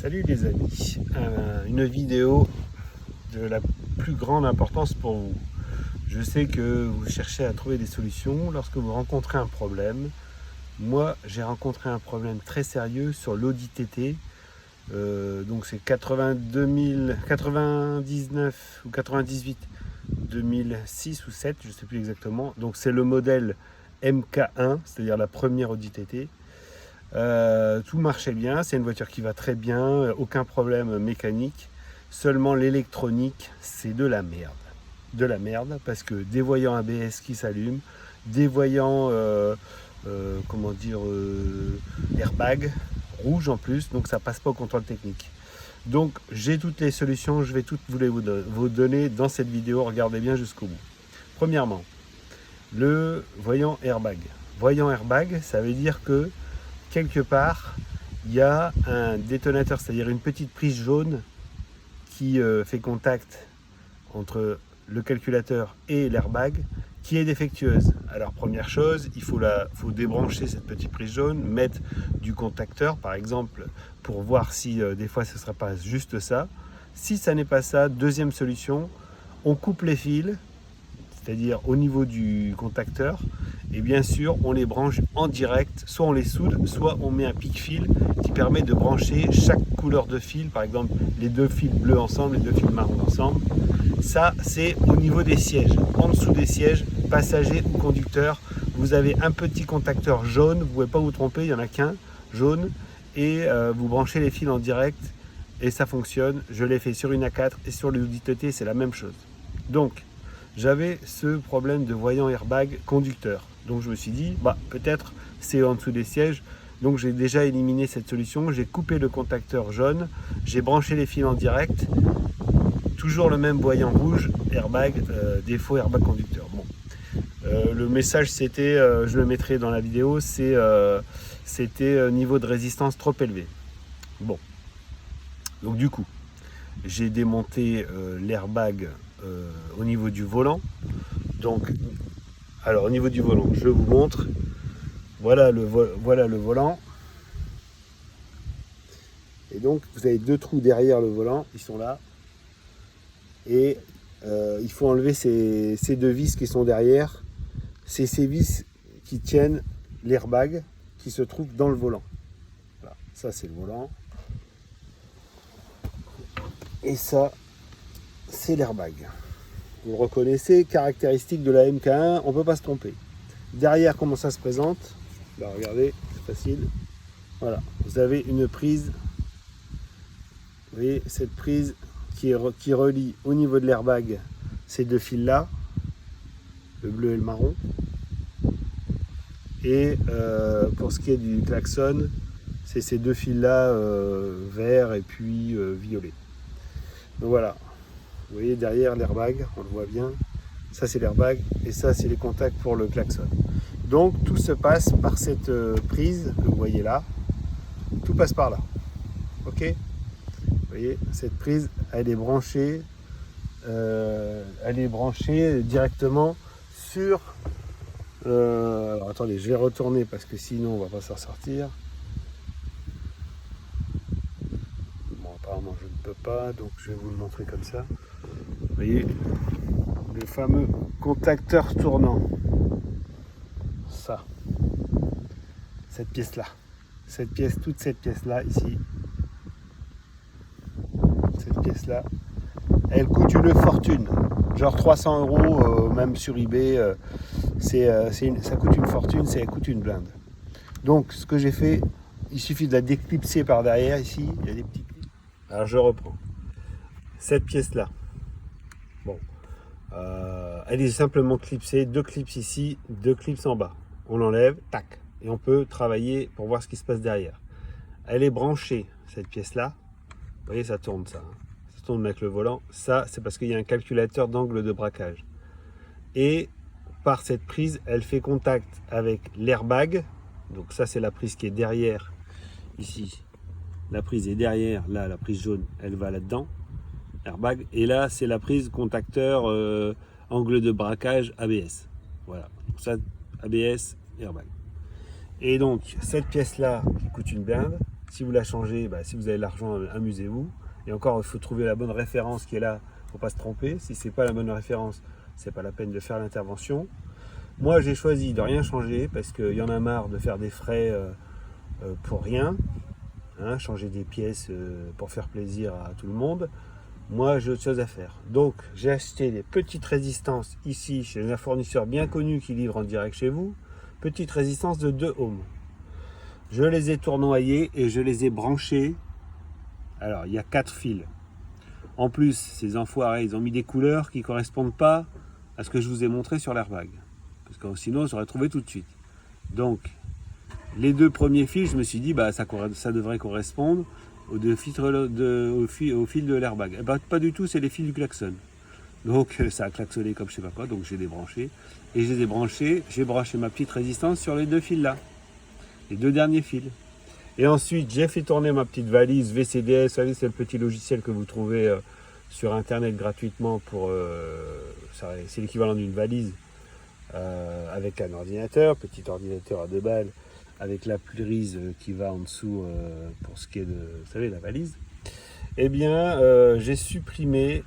Salut les amis, une vidéo de la plus grande importance pour vous. Je sais que vous cherchez à trouver des solutions lorsque vous rencontrez un problème. Moi, j'ai rencontré un problème très sérieux sur l'Audi TT. Donc c'est 99 ou 98, 2006 ou 7, je ne sais plus exactement. Donc c'est le modèle MK1, c'est-à-dire la première Audi TT. Tout marchait bien, c'est une voiture qui va très bien, aucun problème mécanique, seulement l'électronique c'est de la merde. De la merde parce que des voyants ABS qui s'allument, des voyants airbag rouge en plus, donc ça passe pas au contrôle technique. Donc j'ai toutes les solutions, je vais toutes vous donner dans cette vidéo, regardez bien jusqu'au bout. Premièrement, le voyant airbag. Voyant airbag, ça veut dire que quelque part, il y a un détonateur, c'est-à-dire une petite prise jaune qui fait contact entre le calculateur et l'airbag, qui est défectueuse. Alors première chose, il faut débrancher cette petite prise jaune, mettre du contacteur par exemple, pour voir si des fois ce ne sera pas juste ça. Si ça n'est pas ça, deuxième solution, on coupe les fils, c'est-à-dire au niveau du contacteur, et bien sûr on les branche en direct, soit on les soude, soit on met un pic-fil qui permet de brancher chaque couleur de fil, par exemple les deux fils bleus ensemble, les deux fils marrons ensemble. Ça c'est au niveau des sièges, en dessous des sièges, passagers ou conducteurs, vous avez un petit contacteur jaune, vous ne pouvez pas vous tromper, il n'y en a qu'un jaune, et vous branchez les fils en direct et ça fonctionne. Je l'ai fait sur une A4 et sur le Audi TT, c'est la même chose. Donc j'avais ce problème de voyant airbag conducteur. Donc je me suis dit, peut-être c'est en dessous des sièges. Donc j'ai déjà éliminé cette solution. J'ai coupé le contacteur jaune. J'ai branché les fils en direct. Toujours le même voyant rouge, airbag, défaut airbag conducteur. Bon. Le message c'était, je le mettrai dans la vidéo, c'était niveau de résistance trop élevé. Bon. Donc du coup, j'ai démonté l'airbag au niveau du volant. Donc, alors au niveau du volant, je vous montre. Voilà le volant. Et donc, vous avez deux trous derrière le volant, ils sont là. Et il faut enlever ces deux vis qui sont derrière. C'est ces vis qui tiennent l'airbag qui se trouve dans le volant. Voilà, ça c'est le volant. Et ça, c'est l'airbag. Vous le reconnaissez, caractéristique de la MK1, on ne peut pas se tromper. Derrière, comment ça se présente? Là, regardez, c'est facile. Voilà, vous avez une prise. Vous voyez, cette prise qui relie au niveau de l'airbag ces deux fils-là, le bleu et le marron. Et pour ce qui est du klaxon, c'est ces deux fils-là, vert et puis violet. Donc voilà. Vous voyez derrière l'airbag, on le voit bien, ça c'est l'airbag et ça c'est les contacts pour le klaxon. Donc tout se passe par cette prise que vous voyez là, tout passe par là. Ok? Vous voyez, cette prise, elle est branchée directement sur... alors attendez, je vais retourner parce que sinon on va pas s'en sortir. Bon, apparemment je ne peux pas, donc je vais vous le montrer comme ça. Vous voyez, le fameux contacteur tournant. Ça. Cette pièce-là. Toute cette pièce-là, ici. Cette pièce-là. Elle coûte une fortune. Genre 300 €, même sur eBay. Ça coûte une fortune, elle coûte une blinde. Donc, ce que j'ai fait, il suffit de la déclipser par derrière, ici. Il y a des petits clips. Alors, je reprends. Cette pièce-là. Bon, elle est simplement clipsée, deux clips ici, deux clips en bas. On l'enlève, tac, et on peut travailler pour voir ce qui se passe derrière. Elle est branchée, cette pièce-là. Vous voyez, ça tourne ça. Ça tourne avec le volant. Ça, c'est parce qu'il y a un calculateur d'angle de braquage. Et par cette prise, elle fait contact avec l'airbag. Donc ça, c'est la prise qui est derrière, ici. La prise est derrière, là, la prise jaune, elle va là-dedans. Airbag, et là c'est la prise contacteur angle de braquage ABS. Voilà, donc ça ABS airbag. Et donc cette pièce là qui coûte une blinde, Si vous la changez, bah, si vous avez l'argent, amusez-vous. Et encore, il faut trouver la bonne référence qui est là, il ne faut pas se tromper. Si ce n'est pas la bonne référence, c'est pas la peine de faire l'intervention. Moi, j'ai choisi de rien changer parce qu'il y en a marre de faire des frais pour rien, hein, changer des pièces pour faire plaisir à tout le monde. Moi, j'ai autre chose à faire. Donc, j'ai acheté des petites résistances ici chez un fournisseur bien connu qui livre en direct chez vous. Petites résistances de 2 ohms. Je les ai tournoyées et je les ai branchées. Alors, il y a 4 fils. En plus, ces enfoirés, ils ont mis des couleurs qui ne correspondent pas à ce que je vous ai montré sur l'airbag. Parce que sinon, j'aurais trouvé tout de suite. Donc, les 2 premiers fils, je me suis dit, bah, ça devrait correspondre aux fils de l'airbag. Eh ben, pas du tout, c'est les fils du klaxon. Donc, ça a klaxonné comme je sais pas quoi, donc j'ai débranché. Et je les ai branchés, j'ai branché ma petite résistance sur les 2 fils là. Les 2 derniers fils. Et ensuite, j'ai fait tourner ma petite valise VCDS. Vous savez, c'est le petit logiciel que vous trouvez sur Internet gratuitement. C'est l'équivalent d'une valise avec un ordinateur, petit ordinateur à 2 balles, avec la prise qui va en dessous pour ce qui est de, vous savez, la valise. Eh bien, j'ai supprimé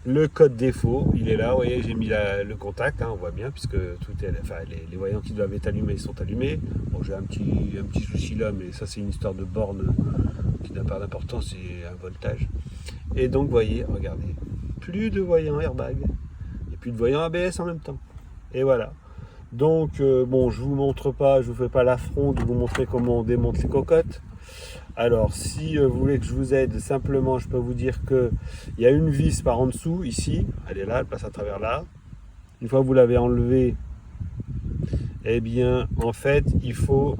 le code défaut. Il est là, vous voyez, j'ai mis le contact, hein, on voit bien, puisque tout est, enfin, les voyants qui doivent être allumés sont allumés. Bon, j'ai un petit souci là, mais ça c'est une histoire de borne qui n'a pas d'importance, c'est un voltage. Et donc, vous voyez, regardez, plus de voyants airbag et plus de voyants ABS en même temps. Et voilà. Donc, bon, je vous montre pas, je vous fais pas l'affront de vous montrer comment on démonte les cocottes. Alors, si vous voulez que je vous aide, simplement, je peux vous dire qu'il y a une vis par en dessous, ici. Elle est là, elle passe à travers là. Une fois que vous l'avez enlevée, eh bien, en fait, il faut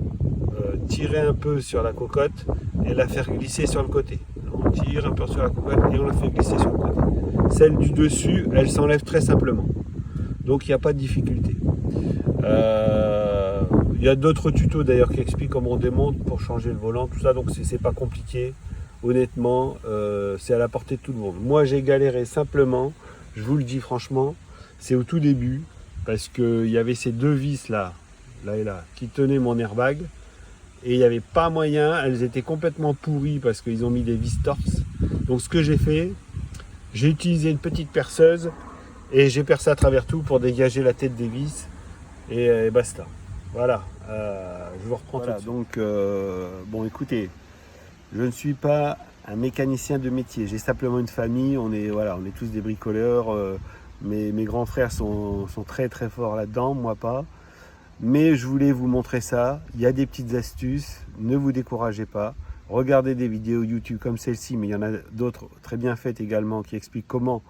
tirer un peu sur la cocotte et la faire glisser sur le côté. On tire un peu sur la cocotte et on la fait glisser sur le côté. Celle du dessus, elle s'enlève très simplement. Donc, il n'y a pas de difficulté. Il y a d'autres tutos d'ailleurs qui expliquent comment on démonte pour changer le volant, tout ça, donc c'est pas compliqué. Honnêtement, c'est à la portée de tout le monde. Moi, j'ai galéré simplement, je vous le dis franchement, c'est au tout début, parce qu'il y avait ces 2 vis là et là, qui tenaient mon airbag, et il n'y avait pas moyen, elles étaient complètement pourries parce qu'ils ont mis des vis torses. Donc ce que j'ai fait, j'ai utilisé une petite perceuse, et j'ai percé à travers tout pour dégager la tête des vis, et basta. Voilà, je vous reprends voilà, tout de suite. Donc, bon, écoutez, je ne suis pas un mécanicien de métier. J'ai simplement une famille. On est tous des bricoleurs. Mes grands frères sont très très forts là-dedans, moi pas. Mais je voulais vous montrer ça. Il y a des petites astuces. Ne vous découragez pas. Regardez des vidéos YouTube comme celle-ci, mais il y en a d'autres très bien faites également qui expliquent comment.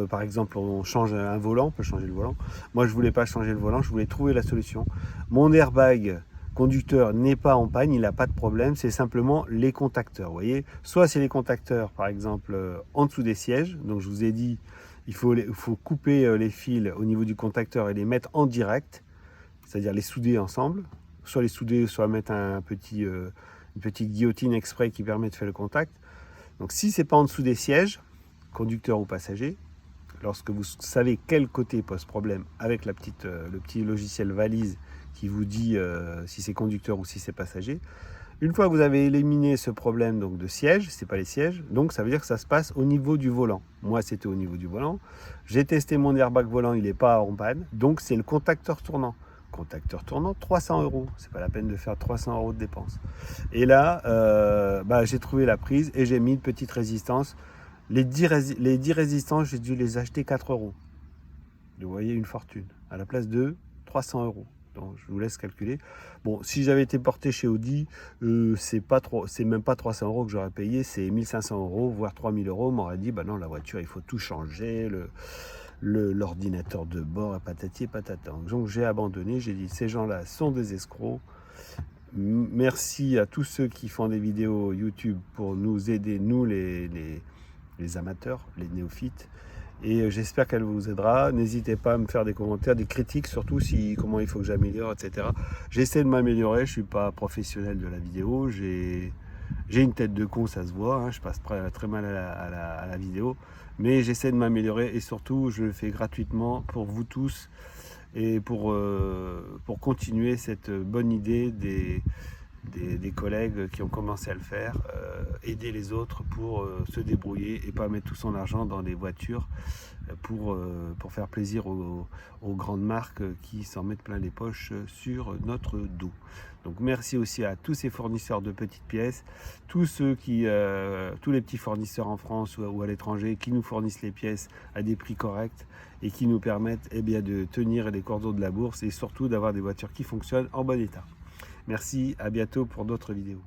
Par exemple, on change un volant, on peut changer le volant. Moi, je ne voulais pas changer le volant, je voulais trouver la solution. Mon airbag conducteur n'est pas en panne, il n'a pas de problème, c'est simplement les contacteurs. Vous voyez, soit c'est les contacteurs, par exemple, en dessous des sièges. Donc, je vous ai dit, il faut couper les fils au niveau du contacteur et les mettre en direct, c'est-à-dire les souder ensemble. Soit les souder, soit mettre une petite guillotine exprès qui permet de faire le contact. Donc, si ce n'est pas en dessous des sièges, conducteur ou passager, lorsque vous savez quel côté pose problème avec le petit logiciel valise qui vous dit si c'est conducteur ou si c'est passager. Une fois que vous avez éliminé ce problème donc de siège, c'est pas les sièges, donc ça veut dire que ça se passe au niveau du volant. Moi, c'était au niveau du volant. J'ai testé mon airbag volant, il n'est pas en panne, donc c'est le contacteur tournant. Contacteur tournant, 300 €. C'est pas la peine de faire 300 € de dépenses. Et là, j'ai trouvé la prise et j'ai mis une petite résistance. Les 10 résistances, j'ai dû les acheter 4 €. Vous voyez, une fortune. À la place de 300 €. Donc, je vous laisse calculer. Bon, si j'avais été porté chez Audi, c'est même pas 300 € que j'aurais payé, c'est 1500 €, voire 3000 €. On m'aurait dit, bah non, la voiture, il faut tout changer, l'ordinateur de bord, patati et patata. Donc, j'ai abandonné. J'ai dit, ces gens-là sont des escrocs. Merci à tous ceux qui font des vidéos YouTube pour nous aider, nous les amateurs, les néophytes, et j'espère qu'elle vous aidera. N'hésitez pas à me faire des commentaires, des critiques, surtout comment il faut que j'améliore, etc. J'essaie de m'améliorer, je ne suis pas professionnel de la vidéo, j'ai une tête de con, ça se voit, hein, je passe très mal à la vidéo, mais j'essaie de m'améliorer, et surtout je le fais gratuitement pour vous tous, et pour continuer cette bonne idée des collègues qui ont commencé à le faire, aider les autres pour se débrouiller et pas mettre tout son argent dans des voitures pour faire plaisir aux grandes marques qui s'en mettent plein les poches sur notre dos. Donc merci aussi à tous ces fournisseurs de petites pièces, tous les petits fournisseurs en France ou à l'étranger qui nous fournissent les pièces à des prix corrects et qui nous permettent de tenir les cordons de la bourse et surtout d'avoir des voitures qui fonctionnent en bon état. Merci, à bientôt pour d'autres vidéos.